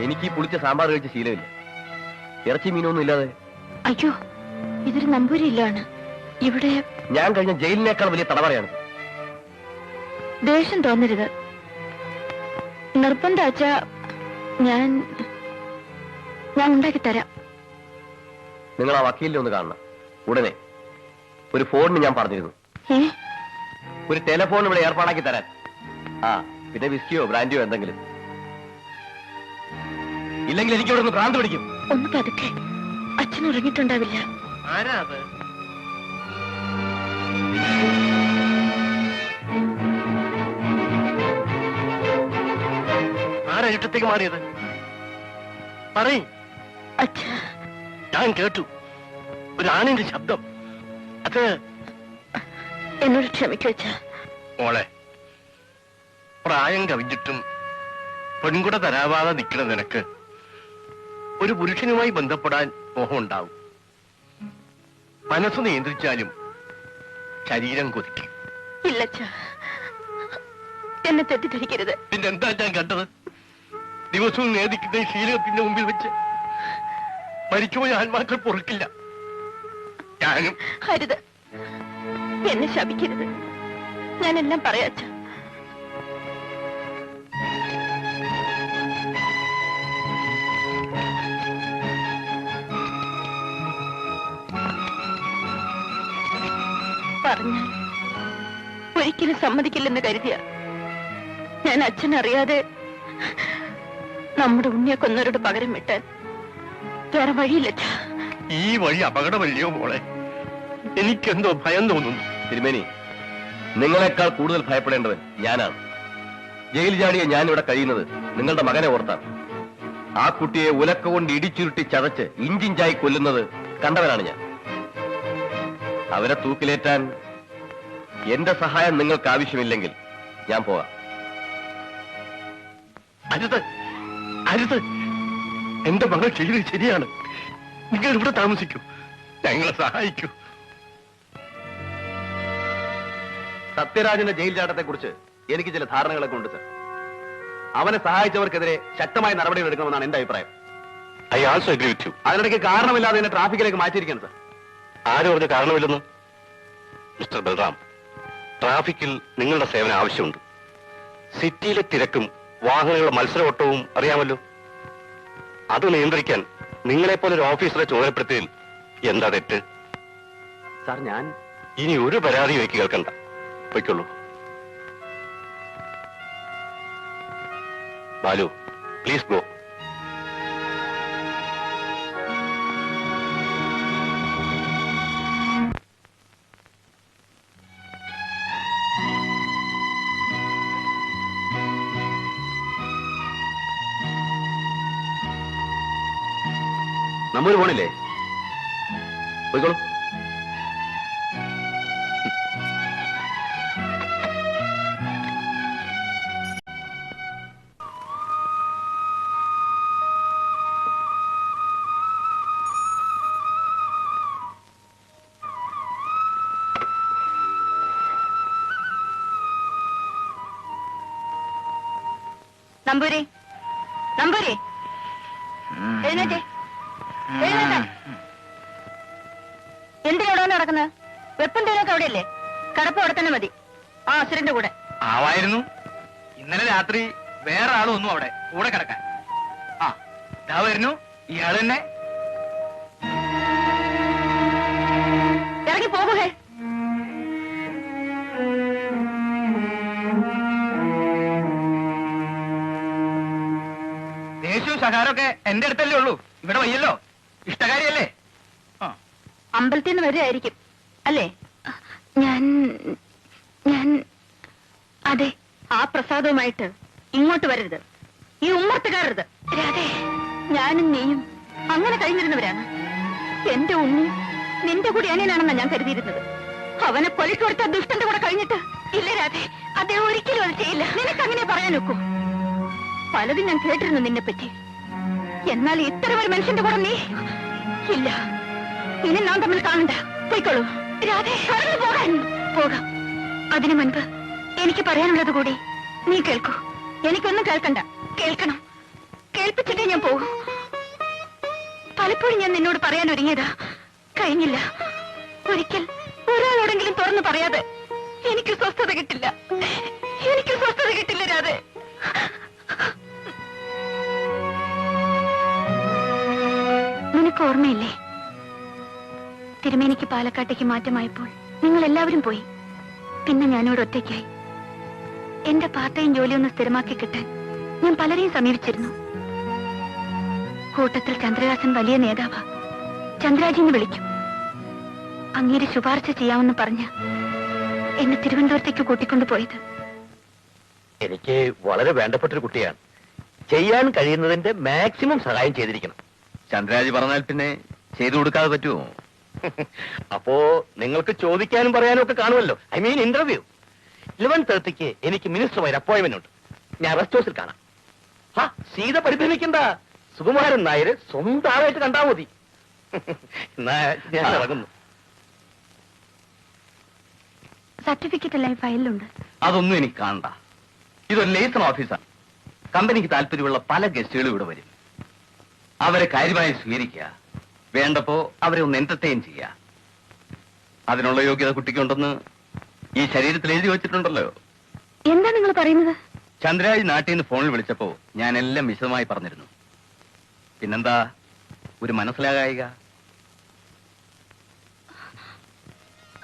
എനിക്ക് ഈ പുളിച്ച സാമ്പാർ കഴിച്ച ശീലമില്ല. ഇറച്ചി മീനൊന്നും ഇല്ലാതെ. അയ്യോ, ഇതൊരു നമ്പൂരി ഇല്ലാണ്. ഇവിടെ ഞാൻ കഴിഞ്ഞ ജയിലിനേക്കാൾ വലിയ തടവറയാണ്. ദേഷ്യം തോന്നരുത്. നിർബന്ധം അച്ഛാ, ഞാൻ ഉണ്ടാക്കി തരാം. നിങ്ങൾ ആ വക്കീലിനെ ഒന്ന് കാണണം ഉടനെ. ഒരു ഫോണിന് ഞാൻ പറഞ്ഞിരുന്നു. ഒരു ടെലിഫോൺ ഇവിടെ ഏർപ്പാടാക്കി തരാൻ. പിന്നെ വിസ്കിയോ ബ്രാൻഡിയോ എന്തെങ്കിലും. ഇല്ലെങ്കിൽ എനിക്ക് ഇവിടെ ഒന്ന് ഭ്രാന്ത് പിടിക്കും. ഒന്ന് പതുക്കെ, അച്ഛൻ ഉറങ്ങിയിട്ടുണ്ടാവില്ല. ആരാ അത്? ആരാ ഇട്ടത്തേക്ക് മാറിയത്? പറയും. അച്ഛാ, ഞാൻ കേട്ടു ഒരു ആണിന്റെ ശബ്ദം. അത് എന്നോട് ക്ഷമിക്കച്ച. മോളെ, പ്രായം കവിഞ്ഞിട്ടും പെൺകുട തരാവാതെ നിൽക്കണ നിനക്ക് ഒരു പുരുഷനുമായി ബന്ധപ്പെടാൻ മോഹമുണ്ടാവും. മനസ്സ് നിയന്ത്രിച്ചാലും ശരീരം കൊതിക്കും. ഇല്ലച്ച, എന്നെ തെറ്റിദ്ധരിക്കരുത്. പിന്നെന്താ ഞാൻ കണ്ടത്? ദിവസവും നേദിക്കുന്ന ശീലത്തിന്റെ മുമ്പിൽ വെച്ച് മരിച്ചുപോയ ആത്മാക്കൾ പൊറുക്കില്ല. ഞാനും. ഹരിത്, എന്നെ ശപിക്കരുത്. ഞാനെല്ലാം പറയാച്ച. പറഞ്ഞാൽ ഒരിക്കലും സമ്മതിക്കില്ലെന്ന് കരുതിയ ഞാൻ അച്ഛനറിയാതെ നമ്മുടെ ഉണ്ണിയെ കൊന്നവരോട് പകരം വിട്ടാൻ വേറെ വഴിയില്ല. ഈ വഴി അപകടമല്ലയോ മോളെ? എനിക്കെന്തോ ഭയം തോന്നുന്നു. തിരുമേനി, നിങ്ങളെക്കാൾ കൂടുതൽ ഭയപ്പെടേണ്ടവൻ ഞാനാണ്. ജയിൽ ചാടിയ ഞാൻ ഇവിടെ കഴിയുന്നത് നിങ്ങളുടെ മകനെ ഓർത്താണ്. ആ കുട്ടിയെ ഉലക്ക കൊണ്ട് ഇടിച്ചുരുട്ടി ചതച്ച് ഇഞ്ചിഞ്ചായി കൊല്ലുന്നത് കണ്ടവനാണ് ഞാൻ. അവരെ തൂക്കിലേറ്റാൻ എന്റെ സഹായം നിങ്ങൾക്ക് ആവശ്യമില്ലെങ്കിൽ ഞാൻ പോകാം. അരുത്, അരുത്. എന്റെ മകൾ ചെയ്തത് ശരിയാണ്. നിങ്ങൾ ഇവിടെ താമസിക്കൂ, ഞങ്ങളെ സഹായിക്കൂ. സത്യരാജന്റെ ജയിൽ ചാട്ടത്തെ കുറിച്ച് എനിക്ക് ചില ധാരണകളൊക്കെ ഉണ്ട് സർ. അവനെ സഹായിച്ചവർക്കെതിരെ ശക്തമായ നടപടികൾ എടുക്കണമെന്നാണ് എന്റെ അഭിപ്രായം. I also agree with you. അതിനിടയ്ക്ക് കാരണമില്ലാതെ എന്നെ ട്രാഫിക്കിലേക്ക് മാറ്റിയിരിക്കണം സർ. ആര് പറഞ്ഞ കാരണമില്ലെന്ന്? മിസ്റ്റർ ബൽറാം, ട്രാഫിക്കിൽ നിങ്ങളുടെ സേവനം ആവശ്യമുണ്ട്. സിറ്റിയിലെ തിരക്കും വാഹനങ്ങളുടെ മത്സരോട്ടവും അറിയാമല്ലോ. അത് നിയന്ത്രിക്കാൻ നിങ്ങളെപ്പോലെ ഒരു ഓഫീസറെ ചുമതലപ്പെടുത്തിയതിൽ എന്താ തെറ്റ്? സാർ, ഞാൻ ഇനി ഒരു പരാതി എനിക്ക് കേൾക്കണ്ട. പൊയ്ക്കൊള്ളൂ. Balu, please go. നമ്മൾ പോണില്ലേ? പോയിക്കോളൂ. നമ്പൂരി, നമ്പൂരി, എഴുന്നേറ്റേ. എന്തിനോടാണ് നടക്കുന്നത്? വെപ്പും തേനൊക്കെ അവിടെയല്ലേ? കടപ്പ് അവിടെ തന്നെ മതി. ആ അസുരന്റെ കൂടെ ആവായിരുന്നു. ഇന്നലെ രാത്രി വേറെ ആളും ഒന്നും അവിടെ കൂടെ കിടക്കാൻ. ഇതാ വരുന്നു ഇയാൾ തന്നെ. ഇറങ്ങി പോകുകേ. ദേശവും സഹാരമൊക്കെ എന്റെ അടുത്തല്ലേ ഉള്ളൂ. ഇവിടെ വയ്യല്ലോ. ഇഷ്ടകാരിയല്ലേ? അമ്പലത്തിൽ നിന്ന് വരികയായിരിക്കും അല്ലേ? ഞാൻ അതെ. ആ പ്രസാദവുമായിട്ട് ഇങ്ങോട്ട് വരരുത്. ഈ ഉമ്മർത്ത് കയറരുത്. രാധേ, ഞാനും നീയും അങ്ങനെ കഴിഞ്ഞിരുന്നവരാണ്. എന്റെ ഉണ്ണി നിന്റെ കൂടി അനിയനാണെന്നാണ് ഞാൻ കരുതിയിരുന്നത്. അവനെ കൊലയ്ക്ക് കൊടുത്ത ദുഷ്ടന്റെ കൂടെ കഴിഞ്ഞിട്ട്. ഇല്ല രാധേ, അദ്ദേഹം ഒരിക്കലും അത് ചെയ്യില്ല. നിനക്ക് അങ്ങനെ പറയാൻ നോക്കൂ. പലതും ഞാൻ കേട്ടിരുന്നു നിന്നെ പറ്റി. എന്നാൽ ഇത്തരം ഒരു മനുഷ്യന്റെ കൂടെ നീ ഇല്ല. ഇനി നാം തമ്മിൽ കാണണ്ട. പോയിക്കോളൂ രാധേ. പോകാൻ പോകാം. അതിനു മുൻപ് എനിക്ക് പറയാനുള്ളത് കൂടി നീ കേൾക്കൂ. എനിക്കൊന്നും കേൾക്കണ്ട. കേൾക്കണം. ഏൽപ്പിച്ചിട്ടേ ഞാൻ പോകും. പലപ്പോഴും ഞാൻ നിന്നോട് പറയാൻ ഒരുങ്ങിയതാ, കഴിഞ്ഞില്ല. ഒരിക്കൽ ഒരാളോടെങ്കിലും തുറന്നു പറയാതെ എനിക്ക് സ്വസ്ഥത കിട്ടില്ല, എനിക്ക് സ്വസ്ഥത കിട്ടില്ല രാധേ. നിനക്ക് ഓർമ്മയില്ലേ, തിരുമേനിക്ക് പാലക്കാട്ടേക്ക് മാറ്റമായപ്പോൾ നിങ്ങൾ എല്ലാവരും പോയി. പിന്നെ ഞാനിവിടെ ഒറ്റയ്ക്കായി. എന്റെ പാർട്ട് ടൈം ജോലിയൊന്ന് സ്ഥിരമാക്കി കിട്ടാൻ ഞാൻ പലരെയും സമീപിച്ചിരുന്നു. കൂട്ടത്തിൽ ചന്ദ്രദാസൻ വലിയ നേതാവാ. ചന്ദ്രാജിന്ന് വിളിക്കും. അങ്ങേര് ശുപാർശ ചെയ്യാമെന്ന് പറഞ്ഞ എന്നെ തിരുവനന്തപുരത്തേക്ക് കൂട്ടിക്കൊണ്ടുപോയത്. എനിക്ക് വളരെ വേണ്ടപ്പെട്ടൊരു കുട്ടിയാണ്. ചെയ്യാൻ കഴിയുന്നതിന്റെ മാക്സിമം സഹായം ചെയ്തിരിക്കണം. ചന്ദ്രാജി പറഞ്ഞാൽ പിന്നെ ചെയ്തു കൊടുക്കാതെ പറ്റുമോ? അപ്പോ നിങ്ങൾക്ക് ചോദിക്കാനും പറയാനും ഒക്കെ കാണുമല്ലോ. I mean interview. 11:30 എനിക്ക് മിനിസ്റ്ററുമായി അപ്പോയിന്റ്മെന്റ് ഉണ്ട്. ഞാൻ റെസ്റ്റ് ഹൗസിൽ കാണാം. സീത പരിഭ്രമിക്കണ്ട. സുകുമാരൻ നായര് സ്വന്തം ആളായിട്ട് കണ്ടാ മതി. എന്നാ ഞാൻ ഇറങ്ങുന്നു. സർട്ടിഫിക്കറ്റ് എല്ലാം ഫയലിലുണ്ട്. അതൊന്നും എനിക്ക് കാണണ്ട. ഇതൊരു ലേസൺ ഓഫീസാണ്. കമ്പനിക്ക് താല്പര്യമുള്ള പല ഗസ്റ്റുകളും ഇവിടെ വരും. അവരെ കാര്യമായി സ്വീകരിക്കുക, വേണ്ടപ്പോ അവരെ ഒന്ന് എന്റർടൈൻ ചെയ്യുക. അതിനുള്ള യോഗ്യത കുട്ടിക്കുണ്ടെന്ന് ഈ ശരീരത്തിൽ എഴുതി വെച്ചിട്ടുണ്ടല്ലോ. എന്താ നിങ്ങൾ പറയുന്നത്? ചന്ദ്രാജ് നാട്ടിൽ നിന്ന് ഫോണിൽ വിളിച്ചപ്പോ ഞാൻ എല്ലാം വിശദമായി പറഞ്ഞിരുന്നു. പിന്നെന്താ ഒരു മനസ്സിലാകായിക?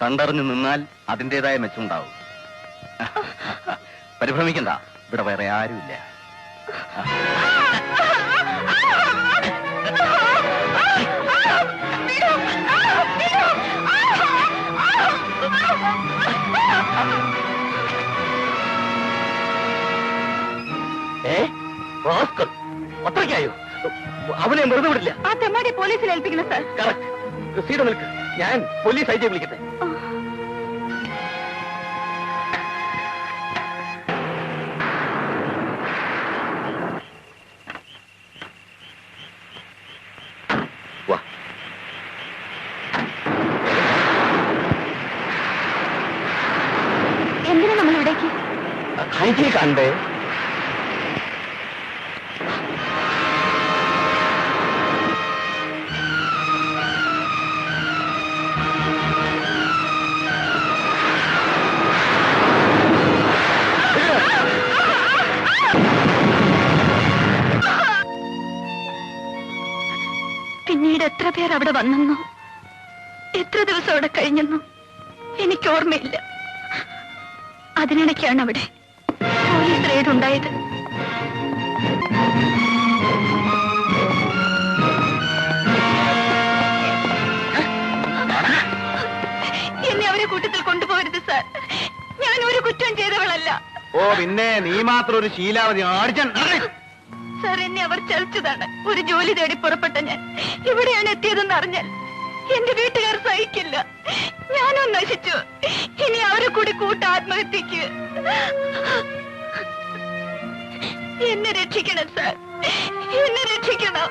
കണ്ടറിഞ്ഞു നിന്നാൽ അതിൻ്റെതായ മെച്ചമുണ്ടാവും. പരിഭ്രമിക്കണ്ട, ഇവിടെ വേറെ ആരുമില്ല. അത്രയ്ക്കായോ? അവനെ വെറുതെ വിടില്ല. ആ തെമ്മാടി പോലീസിൽ ഏൽപ്പിക്കണം സാർ. കറക്റ്റ്. സീത നിൽക്ക്, ഞാൻ പോലീസ് ഐ ജി വിളിക്കട്ടെ. വാ. എന്തിനാ നമ്മൾ ഇവിടേക്ക്? ഐ ജി കണ്ടേ? പിന്നീട് എത്ര പേർ അവിടെ വന്നെന്നോ എത്ര ദിവസം അവിടെ കഴിഞ്ഞെന്നോ എനിക്ക് ഓർമ്മയില്ല. അതിനിടയ്ക്കാണ് അവിടെ പോലീസ് റെയ്ഡ് ഉണ്ടായത്. എന്നെ അവരെ കൂട്ടത്തിൽ കൊണ്ടുപോകരുത് സാർ. ഞാൻ ഒരു കുറ്റം ചെയ്തവളല്ല. ഓ പിന്നെ നീ മാത്രം ഒരു ശീലാവതി ആർജൻ. സാർ, എന്നെ അവർ ചതിച്ചതാണ്. ഒരു ജോലി തേടി പുറപ്പെട്ട ഞാൻ ഇവിടെയാണ് എത്തിയതെന്ന് അറിഞ്ഞാൽ എന്റെ വീട്ടുകാർ സഹിക്കില്ല. ഞാനും നശിച്ചു. ഇനി അവരെ കൂടി കൂട്ട ആത്മഹത്യക്ക്. എന്നെ രക്ഷിക്കണം സാർ, എന്നെ രക്ഷിക്കണം.